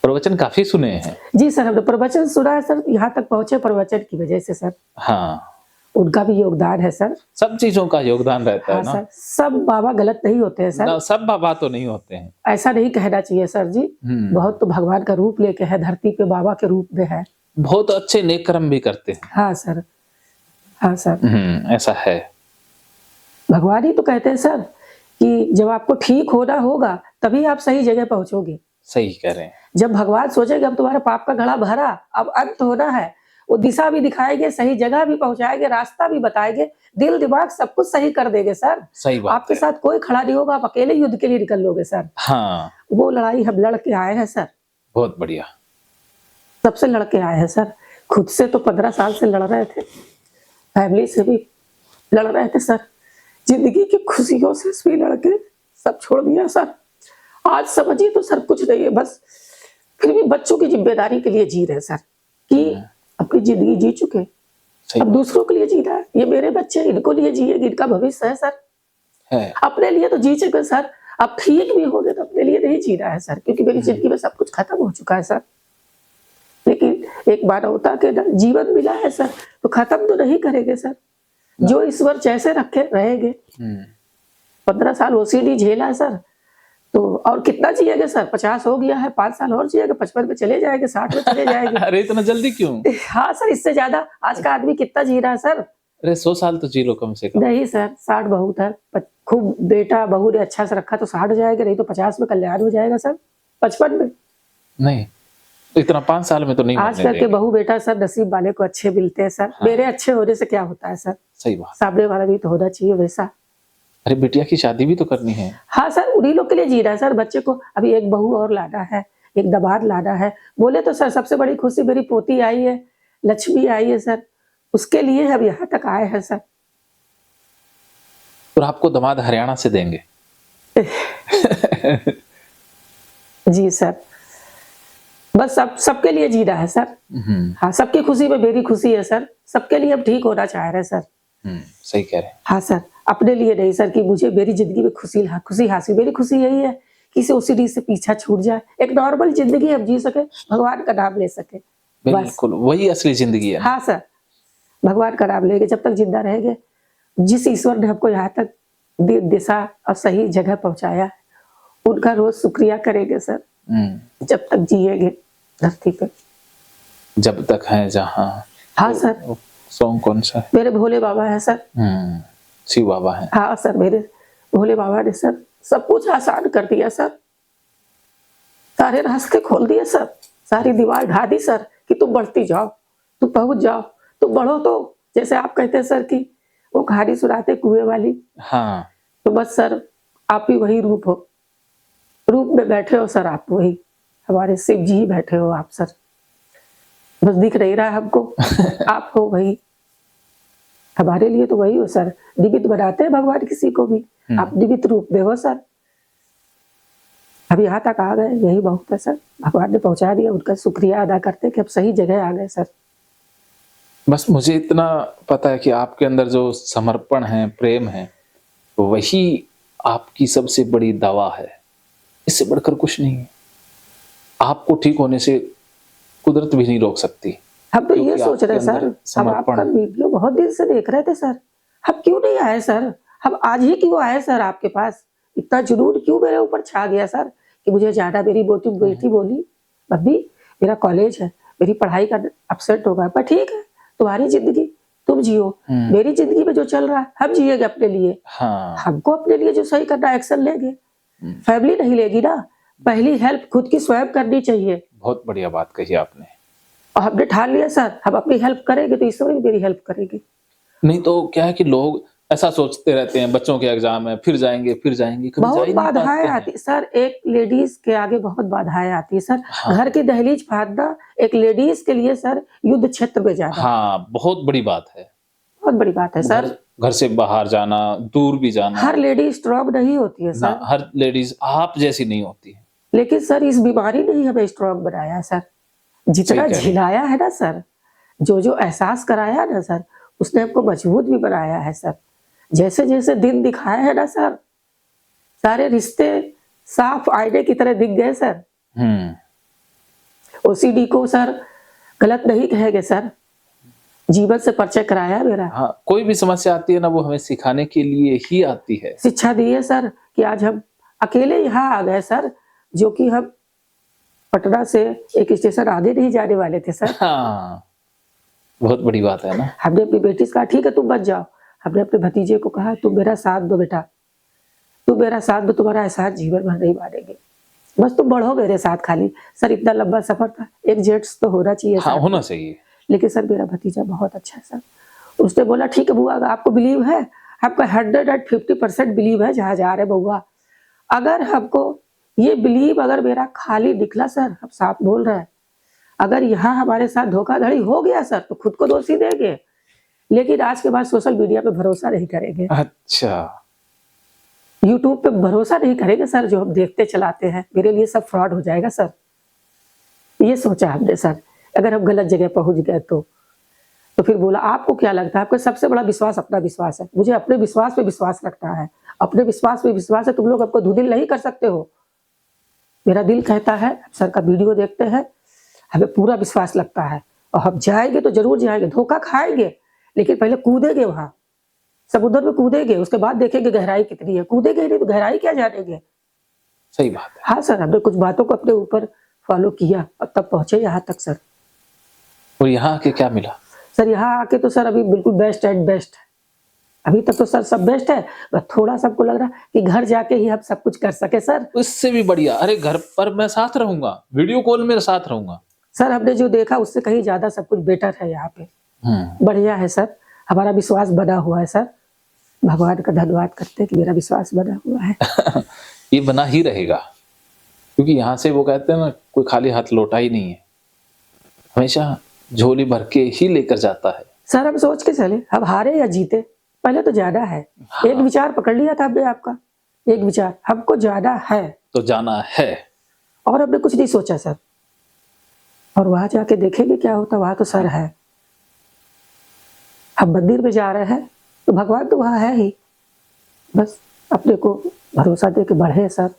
प्रवचन काफ़ी सुने हैं। जी सर, हमने प्रवचन सुना है सर, यहाँ तक पहुँचे प्रवचन की वजह से सर। हाँ। उनका भी योगदान है सर। सब चीज़ों का योगदान रहता है हाँ ना। सर, सब बाबा गलत नहीं होते हैं सर। ना सब बाबा तो नहीं होते हैं। ऐसा नहीं कहना चाहिए सर जी। बहुत तो भगवान का रूप लेके है, धरती पे बाबा के रूप में है। बहुत अच्छे नेक कर्म भी करते हैं। हाँ सर, हाँ सर। ऐसा है। भगवान ही तो कहते हैं सर कि जब आपको ठीक होना होगा, तभी आप सही जगह पहुँचोगे। सही कह रहे हैं। जब भगवान सोचेंगे अब तुम्हारे पाप का घड़ा भरा, अब अंत होना है, वो दिशा भी दिखाएँगे, सही जगह भी पहुँचाएँगे, रास्ता भी बताएँगे, दिल दिमाग सब कुछ सही कर देंगे सर। सही बात आपके है। साथ कोई खड़ा नहीं होगा, आप अकेले युद्ध के लिए निकल लोगे सर। हाँ। वो लड़ाई हम लड़ के आए हैं सर। बहुत बढ़िया। सबसे लड़ के आए हैं सर। खुद से तो 15 साल से लड़ रहे थे, फैमिली से भी लड़ रहे थे सर। ज़िंदगी की खुशियों से भी लड़ के सब छोड़ दिया सर। आज समझिए तो सर कुछ नहीं है, बस फिर भी बच्चों की ज़िम्मेदारी के लिए जी रहे हैं सर, कि अपनी ज़िंदगी जी चुके, अब दूसरों के लिए जीना है। ये मेरे बच्चे, इनको लिए जिएँगे, इनका भविष्य है सर। है। अपने लिए तो जी चुके सर, अब ठीक भी हो गए तो अपने लिए नहीं जीना है सर, क्योंकि मेरी ज़िंदगी में सब कुछ खत्म हो चुका है सर। लेकिन एक मानवता के जीवन मिला है सर, तो खत्म तो नहीं करेंगे सर। जो ईश्वर जैसे रखे रहेंगे। 15 साल ओसीडी झेला है सर, तो और कितना जिएंगे सर? 50 हो गया है, 5 साल और जिएंगे, 55 में चले जाएंगे, 60 में चले जाएंगे। अरे इतना जल्दी क्यों? हाँ सर, इससे ज्यादा आज का आदमी कितना जी रहा है सर? अरे 100 साल तो जी लो कम से कम। नहीं सर, 60 बहुत है। खूब बेटा बहू ने अच्छा से रखा तो 60 जाएगा, नहीं तो 50 में कल्याण हो जाएगा सर, 55 में नहीं, तो इतना 5 साल में तो नहीं आज कल के बहू बेटा सर नसीब वाले को अच्छे मिलते हैं सर। मेरे अच्छे होने से क्या होता है सर? सही बात। सामने वाला भी तो होना चाहिए वैसा। अरे बिटिया की शादी भी तो करनी है। हाँ सर, उन्हीं लोग के लिए जी रहा है सर। बच्चे को अभी एक बहू और लाना है, एक दमाद लाना है। बोले तो सर सबसे बड़ी खुशी मेरी पोती आई है, लक्ष्मी आई है सर, उसके लिए हम यहाँ तक आए हैं सर। और आपको दामाद हरियाणा से देंगे। जी सर, बस सबके लिए जी रहा है सर। हाँ, सबकी खुशी में मेरी खुशी है सर। सबके लिए हम ठीक होना चाह रहे हैं सर। सही कह रहे हैं। हाँ सर, अपने लिए नहीं सर कि मुझे मेरी जिंदगी में खुशी हासिल। मेरी खुशी यही है कि इसे ओसीडी से पीछा छूट जाए, एक नॉर्मल जिंदगी हम जी सके, भगवान का नाम ले सके, बिल्कुल वही असली जिंदगी है। हाँ सर, भगवान का नाम लेंगे जब तक जिंदा रहेंगे। जिस ईश्वर ने हमको यहाँ तक दिशा और सही जगह पहुँचाया है, उनका रोज शुक्रिया करेंगे सर, जब तक जिएंगे धरती पे। जब तक है जहाँ। हाँ सर। सॉन्ग कौन सा है? मेरे भोले बाबा है सर। शिव बाबा है। हाँ सर, मेरे भोले बाबा ने सर सब कुछ आसान कर दिया सर, सारे रास्ते खोल दिए सर, सारी दीवार ढा दी सर कि तुम बढ़ती जाओ, तुम पहुंच जाओ, तुम बढ़ो। तो जैसे आप कहते हैं सर कि वो कहानी सुनाते कुएं वाली। हाँ। तो बस सर आप ही वही रूप हो, रूप में बैठे हो सर, आप वही हमारे शिव जी ही बैठे हो आप सर। बस दिख नहीं रहा हमको, आप हो वही हमारे लिए, तो वही हो सर। निमित्त बनाते हैं भगवान किसी को भी, आप निमित्त रूप में हो सर। अब यहाँ तक आ गए, यही बहुत है सर। भगवान ने पहुंचा दिया, उनका शुक्रिया अदा करते कि अब सही जगह आ गए सर। बस मुझे इतना पता है कि आपके अंदर जो समर्पण है, प्रेम है, वही आपकी सबसे बड़ी दवा है, इससे बढ़कर कुछ नहीं है। आपको ठीक होने से कुदरत भी नहीं रोक सकती। हम तो ये सोच रहे सर, हम आपका वीडियो बहुत दिन से देख रहे थे सर, हम क्यों नहीं आए सर? हम आज ही क्यों आए सर आपके पास? इतना जुनून क्यों मेरे ऊपर छा गया सर कि मुझे जाना? मेरी बेटी बोली मम्मी मेरा कॉलेज है, मेरी पढ़ाई का अपसेट होगा। पर ठीक है, तुम्हारी जिंदगी तुम जियो, मेरी जिंदगी में जो चल रहा है हम जिएंगे अपने लिए। हमको अपने लिए जो सही करना एक्शन लेंगे, फैमिली नहीं लेगी ना। पहली हेल्प खुद की स्वयं करनी चाहिए। बहुत बढ़िया बात कही आपने। और हमने ठान लिया सर, हम अपनी हेल्प करेंगे तो ईश्वर भी मेरी हेल्प करेगी। नहीं तो क्या है कि लोग ऐसा सोचते रहते हैं, बच्चों के एग्जाम है, फिर जाएंगे, बहुत बाधाएं आती सर। एक लेडीज के आगे बहुत बाधाएं आती है सर। घर की दहलीज फाड़ना एक लेडीज के लिए सर युद्ध क्षेत्र में जाना। हाँ, बहुत बड़ी बात है। बहुत बड़ी बात है सर। घर से बाहर जाना, दूर भी जाना। हर लेडीज स्ट्रॉन्ग नहीं होती है सर। हर लेडीज आप जैसी नहीं होती है। लेकिन सर इस बीमारी ने ही हमें स्ट्रॉन्ग बनाया है सर। जितना झिलाया है ना सर, जो एहसास कराया ना सर, उसने हमको मजबूत भी बनाया है सर। जैसे जैसे दिन दिखाया है ना सर, सारे रिश्ते साफ आईने की तरह दिख गए सर। ओसीडी को सर गलत नहीं कहेंगे सर, जीवन से परिचय कराया मेरा। हाँ, कोई भी समस्या आती है ना, वो हमें सिखाने के लिए ही आती है। शिक्षा दी है सर कि आज हम अकेले यहाँ आ गए सर, जो कि हम पटना से एक स्टेशन आगे नहीं जाने वाले थे सर। हाँ, बहुत बड़ी बात है ना। हमने अपनी बेटी से कहा ठीक है तुम बच जाओ, हमने अपने भतीजे को कहा तुम मेरा साथ दो बेटा, तुम मेरा साथ दो, तुम्हारा एहसास जीवन भर नहीं मानेंगे, बस तुम बढ़ो मेरे साथ। खाली सर इतना लंबा सफर था, एक जेट्स तो होना चाहिए हाँ, सर। होना चाहिए। लेकिन सर मेरा भतीजा बहुत अच्छा है सर। उसने बोला ठीक है बुआ, अगर आपको बिलीव है, आपका 150% बिलीव है जहाँ जा रहे बुआ, अगर हमको ये बिलीव अगर मेरा खाली निकला सर, हम साफ बोल रहे हैं, अगर यहाँ हमारे साथ धोखाधड़ी हो गया सर तो खुद को दोषी देंगे, लेकिन आज के बाद सोशल मीडिया पे भरोसा नहीं करेंगे, अच्छा, यूट्यूब पे भरोसा नहीं करेंगे सर, जो हम देखते चलाते हैं, मेरे लिए सब फ्रॉड हो जाएगा सर। ये सोचा हमने सर, अगर हम गलत जगह पहुंच गए तो फिर बोला आपको क्या लगता है, आपका सबसे बड़ा विश्वास अपना विश्वास है, मुझे अपने विश्वास पे विश्वास रखना है, अपने विश्वास पे विश्वास है, तुम लोग आपको धुंधिल नहीं कर सकते हो। मेरा दिल कहता है सर का वीडियो देखते हैं, हमें पूरा विश्वास लगता है, और हम जाएंगे तो जरूर जाएंगे, धोखा खाएंगे लेकिन पहले कूदेंगे, वहां समुद्र में कूदेंगे, उसके बाद देखेंगे गहराई कितनी है, कूदेंगे नहीं तो गहराई क्या जानेंगे। सही बात है। हाँ सर, हमने कुछ बातों को अपने ऊपर फॉलो किया और तब पहुंचे यहाँ तक सर। और यहाँ आके क्या मिला? सर यहाँ आके तो सर अभी बिल्कुल बेस्ट एंड बेस्ट है, अभी तक तो सर सब बेस्ट है, बस थोड़ा सबको लग रहा है कि घर जाके ही हम सब कुछ कर सके सर। उससे भी बढ़िया, अरे घर पर मैं साथ रहूंगा, वीडियो कॉल में साथ रहूंगा। सर हमने जो देखा उससे कहीं ज्यादा सब कुछ बेटर है यहाँ पे, बढ़िया है सर, हमारा विश्वास बना हुआ है सर, भगवान का धन्यवाद करते हैं कि मेरा विश्वास बना हुआ है। ये बना ही रहेगा, क्योंकि यहाँ से वो कहते हैं ना, कोई खाली हाथ लौटा ही नहीं है, हमेशा झोली भर के ही लेकर जाता है। सर हम सोच के चले, अब हारे या जीते, पहले तो जाना है। हाँ। एक विचार पकड़ लिया था हमने आपका, एक विचार, हमको जाना है तो जाना है, और हमने कुछ नहीं सोचा सर, और वहां जाके देखेंगे क्या होता, वहां तो सर है। हम मंदिर में जा रहे हैं तो भगवान तो वहां है ही, बस अपने को भरोसा दे के बढ़े सर।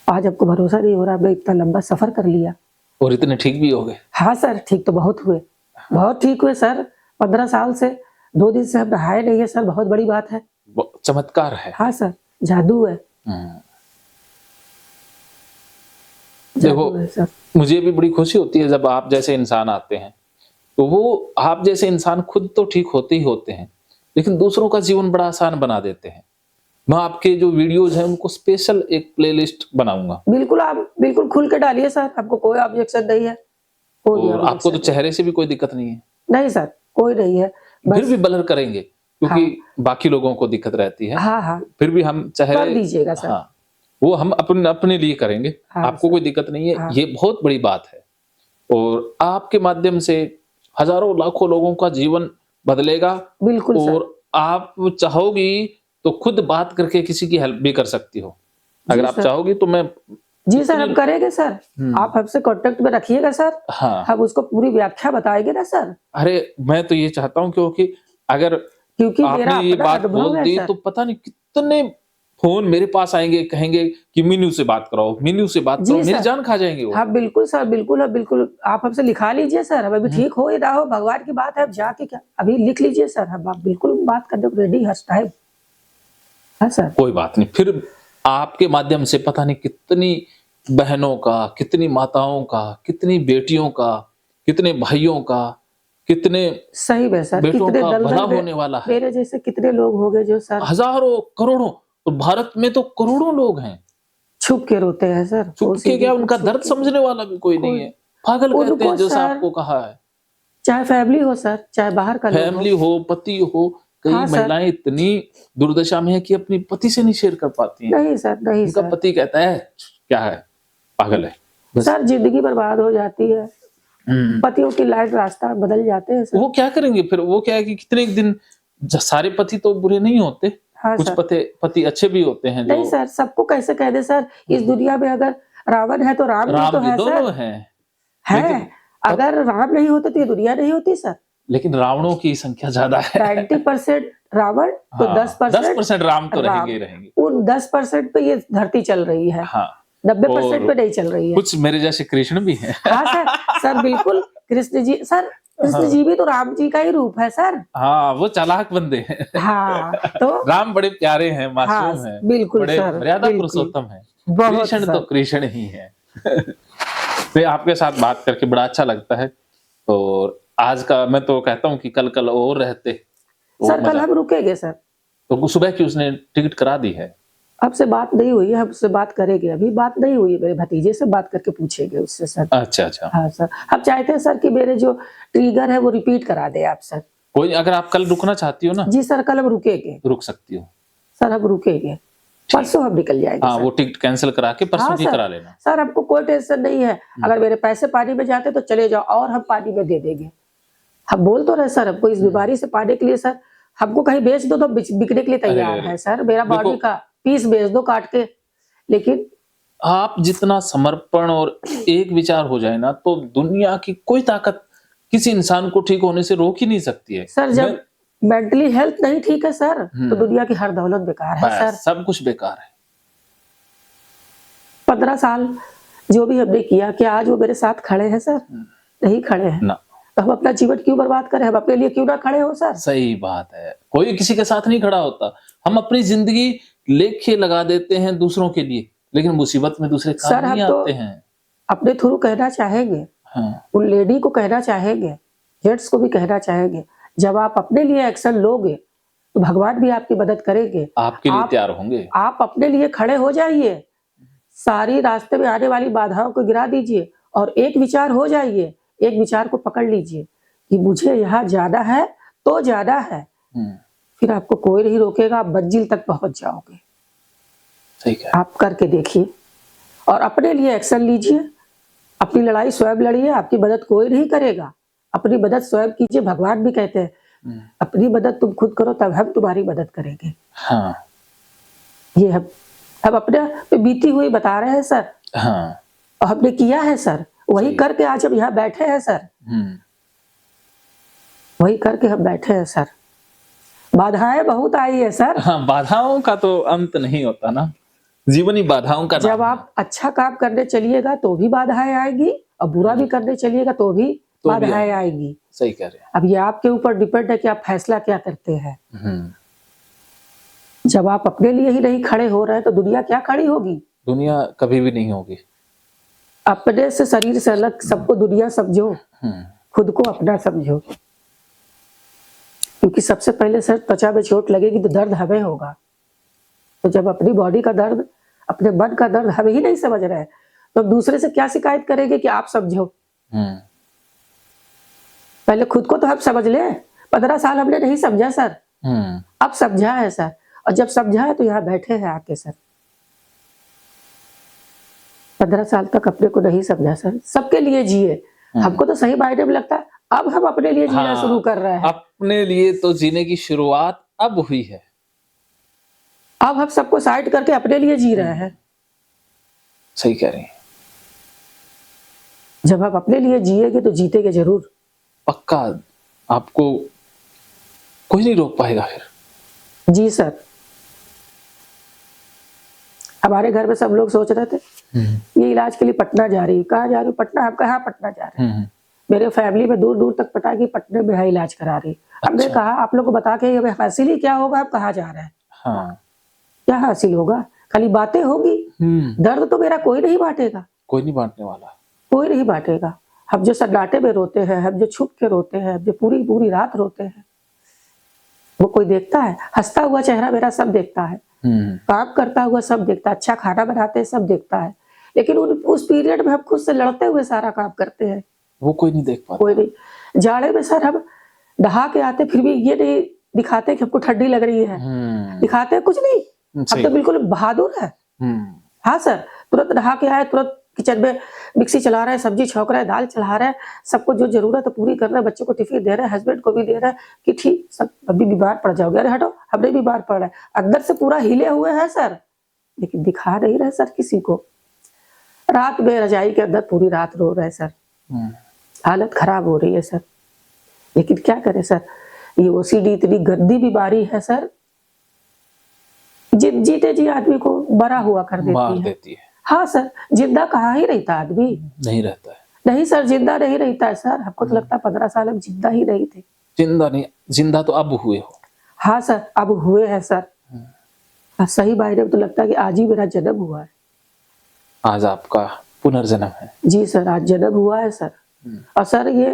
आज हमको भरोसा नहीं हो रहा, हमने इतना लंबा सफर कर लिया और इतने ठीक भी हो गए। हाँ सर, ठीक तो बहुत हुए, बहुत ठीक हुए सर। 15 साल से 2 दिन से हम नहाए नहीं है सर, बहुत बड़ी बात है, चमत्कार है। हाँ सर, जादू है। देखो है सर। मुझे भी बड़ी खुशी होती है जब आप जैसे इंसान आते हैं, तो वो आप जैसे इंसान खुद तो ठीक होते ही होते हैं, लेकिन दूसरों का जीवन बड़ा आसान बना देते हैं। मैं आपके जो वीडियोज हैं उनको स्पेशल एक प्लेलिस्ट बनाऊंगा। बिल्कुल, आप बिल्कुल खुल के डालिए सर, आपको कोई ऑब्जेक्शन नहीं है, कोई और आपको तो चेहरे से भी कोई दिक्कत नहीं है? नहीं सर, कोई नहीं है, फिर भी ब्लर करेंगे क्योंकि बाकी लोगों को दिक्कत रहती है। हाँ हाँ, फिर भी हम चेहरे कर दीजिएगा सर। हाँ, वो हम अपने लिए करेंगे। हाँ, आपको कोई दिक्कत नहीं है। हाँ। ये बहुत बड़ी बात है, और आपके माध्यम से हजारों लाखों लोगों का जीवन बदलेगा। बिल्कुल और सर। आप चाहोगी तो खुद बात करके किसी की हेल्प भी कर सकती हो। अगर आप चाहोगी तो मैं जी सर, हम करेंगे सर, आप हमसे कांटेक्ट में रखिएगा सर। हाँ, हम उसको पूरी व्याख्या बताएंगे ना सर। अरे मैं तो ये चाहता हूँ, क्योंकि आपने ये बात बोल दी तो पता नहीं कितने फोन मेरे पास आएंगे, कहेंगे कि मीनू से बात कराओ, मीनू से बात करो, मेरी जान खा जाएंगे वो। हाँ बिल्कुल सर, बिल्कुल बिल्कुल, आप हमसे लिखा लीजिए सर, हम अभी ठीक हो ही ना हो, भगवान की बात है, अब जाके क्या अभी लिख लीजिए सर, हम आप बिल्कुल बात करने को रेडी हर टाइम। हाँ सर, कोई बात नहीं। फिर आपके माध्यम से पता नहीं कितनी बहनों का, कितनी माताओं का, कितनी बेटियों का, कितने भाइयों का, कितने सही है सर, बेटों कितने का भला होने वाला है। मेरे जैसे कितने लोग हो गए जो सर हजारों करोड़ों, और भारत में तो करोड़ों लोग हैं छुप के रोते हैं सर, छुप के क्या, उनका दर्द समझने वाला भी कोई नहीं है, पागल कहते हैं जैसा आपको कहा है। चाहे फैमिली हो सर, चाहे बाहर का फैमिली हो, पति हो, कई महिलाएं इतनी दुर्दशा में है कि अपनी पति से नहीं शेयर कर पाती हैं। नहीं सर, नहीं उनका पति कहता है क्या है, पागल है सर, जिंदगी बर्बाद हो जाती है, पतियों की लाइफ रास्ता बदल जाते हैं सर। वो क्या करेंगे फिर, वो क्या है कि कितने दिन, सारे पति तो बुरे नहीं होते। हाँ कुछ पति अच्छे भी होते हैं। नहीं सर, सबको कैसे कह दे सर, इस दुनिया में अगर रावण है तो राम भी तो है दोनों सर, है। अगर राम नहीं होते तो ये दुनिया नहीं होती सर। लेकिन रावणों की संख्या ज्यादा है। 90% रावण तो 10% राम तो रहेंगे। उन 10% पे ये धरती चल रही है। हाँ, 90% पे नहीं चल रही है। कुछ मेरे जैसे कृष्ण भी हैं। हाँ सर, सर बिल्कुल कृष्ण जी सर, कृष्ण जी भी तो राम जी का ही रूप है सर। हाँ, वो चालाक बंदे हैं। हाँ, तो राम बड़े प्यारे हैं, मासूम हाँ, हैं, बिल्कुल बड़े सर, मर्यादा बिल्कुल। पुरुषोत्तम हैं। बहुत कृष्ण तो सर। कृष्ण ही है। तो आपके साथ बात करके बड़ा अच्छा लगता है, और आज का मैं तो कहता हूँ कि कल और रहते तो सर कल मजा। हम रुकेंगे सर। तो सुबह की उसने टिकट करा दी है? आपसे बात नहीं हुई है, हमसे बात करेंगे, अभी बात नहीं हुई है, मेरे भतीजे से बात करके पूछेंगे उससे सर। अच्छा, अच्छा। हाँ सर, हम चाहते हैं सर कि मेरे जो ट्रिगर है वो रिपीट करा दे आप सर। कोई अगर आप कल रुकना चाहती हो ना, जी सर, कल हम रुकेंगे। रुक सकती हो। सर हम रुकेंगे, परसों हम निकल जाएंगे हाँ, सर। वो टिकट कैंसिल करा के परसों हाँ की सर, करा लेना। सर हमको कोई टेंशन नहीं है। अगर मेरे पैसे पानी में जाते तो चले जाओ, और हम पानी में दे देंगे। हम बोल तो रहे सर, हमको इस बीमारी से पाने के लिए सर, हमको कहीं बेच दो तो बिकने के लिए तैयार अरे, है सर। मेरा देखो, बॉडी का पीस बेच दो काट के, लेकिन आप जितना समर्पण और एक विचार हो जाए ना, तो दुनिया की कोई ताकत किसी इंसान को ठीक होने से रोक ही नहीं सकती है। सर जब मेंटली हेल्थ नहीं ठीक है सर, तो दुनिया की हर दौलत बेकार है सर। सब कुछ बेकार है। 15 साल जो भी हमने किया, क्या आज वो मेरे साथ खड़े हैं सर? नहीं खड़े हैं। ना, तो हम अपना जीवन क्यों बर्बाद करें? हम अपने लिए क्यों ना खड़े हो सर? सही बात है। कोई किसी के साथ नहीं खड़ा होता। हम अपनी जिंदगी लेखे लगा देते हैं दूसरों के लिए, लेकिन मुसीबत में दूसरे काम सर नहीं हम तो आते हैं। अपने थ्रू कहना चाहेंगे, हाँ, उन लेडी को कहना चाहेंगे, जेंट्स को भी कहना चाहेंगे, जब आप अपने लिए एक्शन लोगे तो भगवान भी आपकी मदद करेंगे। आपके लिए तैयार होंगे। आप अपने लिए खड़े हो जाइए, सारी रास्ते में आने वाली बाधाओं को गिरा दीजिए और एक विचार हो जाइए, एक विचार को पकड़ लीजिए कि मुझे यहाँ जाना है तो जाना है। फिर आपको कोई नहीं रोकेगा, आप मंजिल तक पहुंच जाओगे। सही कहा। आप करके देखिए और अपने लिए एक्शन लीजिए। अपनी लड़ाई स्वयं लड़िए, आपकी मदद कोई नहीं करेगा। अपनी मदद स्वयं कीजिए। भगवान भी कहते हैं अपनी मदद तुम खुद करो, तब हम तुम्हारी मदद करेंगे। हाँ, ये हम अपने पे बीती हुई बता रहे हैं सर। हाँ, और हमने किया है सर, वही करके आज हम यहाँ बैठे हैं सर। वही करके हम बैठे हैं सर। बाधाएं बहुत आई है सर। हाँ, बाधाओं का तो अंत नहीं होता ना, जीवन ही बाधाओं का नाम जब आप अच्छा काम करने चलिएगा तो भी बाधाएं आएगी, और बुरा भी करने चलिएगा तो भी बाधाएं आएगी। सही कह रहे हैं। अब ये आपके ऊपर डिपेंड है कि आप फैसला क्या करते हैं। जब आप अपने लिए ही नहीं खड़े हो रहे हैं तो दुनिया क्या खड़ी होगी? दुनिया कभी भी नहीं होगी। अपने से, शरीर से अलग सबको दुनिया समझो, खुद को अपना समझो। क्योंकि सबसे पहले सर त्वचा में चोट लगेगी तो दर्द हमें होगा। तो जब अपनी बॉडी का दर्द, अपने मन का दर्द हम ही नहीं समझ रहे हैं, तो अब दूसरे से क्या शिकायत करेंगे कि आप समझो? पहले खुद को तो हम समझ ले। 15 साल हमने नहीं समझा सर, अब समझा है सर। और जब समझा है तो यहाँ बैठे हैं आके सर। 15 साल तक अपने को नहीं समझा सर, सबके लिए जिए। हमको तो सही मायने में लगता है अब हम अपने लिए जीना शुरू कर रहे हैं। अपने लिए तो जीने की शुरुआत अब हुई है। अब हम सबको साइड करके अपने लिए जी रहे हैं। सही कह रही हैं। जब आप अपने लिए जिएंगे तो जीतेंगे जरूर। पक्का, आपको कोई नहीं रोक पाएगा फिर। जी सर। हमारे घर में सब लोग सोच रहे थे ये इलाज के लिए पटना जा रही है। कहाँ जा रही? पटना। हम कहा पटना जा रहे हैं। मेरे फैमिली में दूर दूर तक पता कि पटने में है इलाज करा रही। हमने कहा आप लोग को बता के हमें हासिल ही क्या होगा? आप कहाँ जा रहे हैं? हाँ, क्या हासिल होगा? खाली बातें होगी। दर्द तो मेरा कोई नहीं बांटेगा। कोई नहीं बांटने वाला, कोई नहीं बांटेगा। हम जो सन्नाटे में रोते हैं, हम जो छुप के रोते हैं, जो पूरी पूरी रात रोते हैं, वो कोई देखता है? हंसता हुआ चेहरा मेरा सब देखता है, काम करता हुआ सब देखता है, अच्छा खाना बनाते हैं सब देखता है, लेकिन उस पीरियड में हम खुद से लड़ते हुए सारा काम करते हैं, वो कोई नहीं देख पाता। कोई नहीं। जाड़े में सर हम नहा के आते फिर भी ये नहीं दिखाते कि हमको ठंडी लग रही है, दिखाते हैं कुछ नहीं। हम तो बिल्कुल बहादुर है। हाँ सर, तुरंत नहा के आए, तुरंत किचन में मिक्सी चला रहे हैं, सब्जी छौंक रहे हैं, दाल चढ़ा रहे हैं, सबको जो जरूरत है पूरी कर रहे हैं, बच्चों को टिफिन दे रहे हैं, हस्बैंड को भी दे रहे हैं कि ठीक सब अभी बीमार पड़ जाओगे। अरे हटो, हमने बीमार पड़ रहे हैं। अंदर से पूरा हिले हुए हैं सर, लेकिन दिखा नहीं रहे सर किसी को। रात में रजाई के अंदर पूरी रात रो रहे हैं सर, हालत खराब हो रही है सर। लेकिन क्या करें सर, ये ओसीडी इतनी गंदी बीमारी है सर, जीते जी आदमी को मरा हुआ कर देती है। हाँ सर, जिंदा कहाँ ही रहता आदमी। नहीं रहता है। नहीं सर, जिंदा नहीं रहता है सर। हमको तो लगता है 15 साल हम जिंदा ही नहीं थे। जिंदा नहीं, जिंदा तो अब हुए हो। हाँ सर, अब हुए हैं सर। हाँ, सही मायने में तो लगता है कि आज ही मेरा जन्म हुआ है। आज आपका पुनर्जन्म है। जी सर, आज जन्म हुआ है सर। और सर ये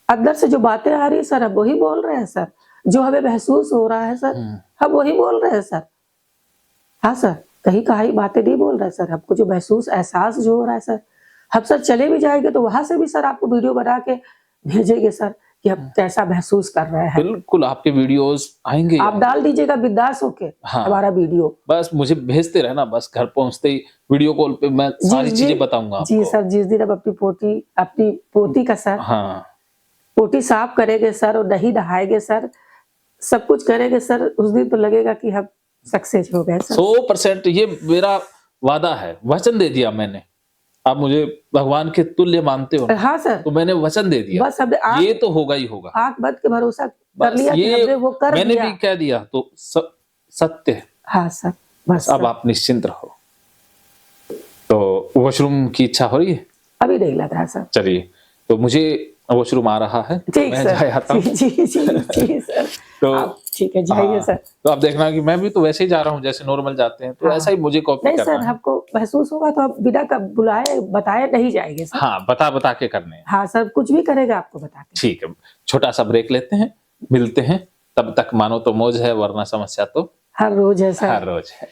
अंदर से जो बातें आ रही है सर, हम वही बोल रहे हैं सर। जो हमें महसूस हो रहा है सर, हम वही बोल रहे हैं सर। हाँ सर, कहीं कहीं बातें नहीं बोल रहे सर। हमको जो महसूस एहसास जो हो रहा है सर, हम सर चले भी जाएंगे तो वहां से भी सर आपको वीडियो बना के भेजेंगे सर कि हम कैसा महसूस कर रहे हैं। बिल्कुल, आपके वीडियोस आएंगे। आप डाल दीजिएगा बिंदास होके हाँ। हमारा वीडियो। बस मुझे भेजते रहना, बस घर पहुंचते ही वीडियो कॉल पे मैं सारी चीजें बताऊंगा जी आपको। सर, जिस दिन हम अपनी पोती का सर हाँ, पोटी साफ करेंगे सर और नहीं नहाएंगे सर, सब कुछ करेंगे सर, उस दिन तो लगेगा कि हम सक्सेस हो गए सर। 100% ये मेरा वादा है, वचन दे दिया मैंने। आप मुझे भगवान के तुल्य मानते हो ना? हाँ सर, तो मैंने वचन दे दिया, बस हमने ये तो होगा ही होगा। आंख बंद के भरोसा कर बस लिया कि ये हमने वो कर मैंने दिया। भी कह दिया तो सत्य है। हाँ सर, बस अब आप निश्चिंत रहो। तो वॉशरूम की इच्छा हो रही है? अभी नहीं लग रहा सर। चलिए, तो मुझे वॉशरूम आ रहा है, ठीक मैं सर, जाए आता हूँ। जी सर। तो आप ठीक है, जाइए हाँ, सर। तो आप देखना कि मैं भी तो वैसे ही जा रहा हूँ जैसे नॉर्मल जाते हैं, तो हाँ। ऐसा ही मुझे कॉपी नहीं करना सर, है। हमको महसूस होगा तो आप बिना बुलाए बताए नहीं जाएंगे सर। हाँ, बता के करने हैं। हाँ सर, कुछ भी करेगा आपको बता के। ठीक है, छोटा सा ब्रेक लेते हैं, मिलते हैं। तब तक मानो तो मौज है, वरना समस्या तो हर रोज है सर। हर रोज है।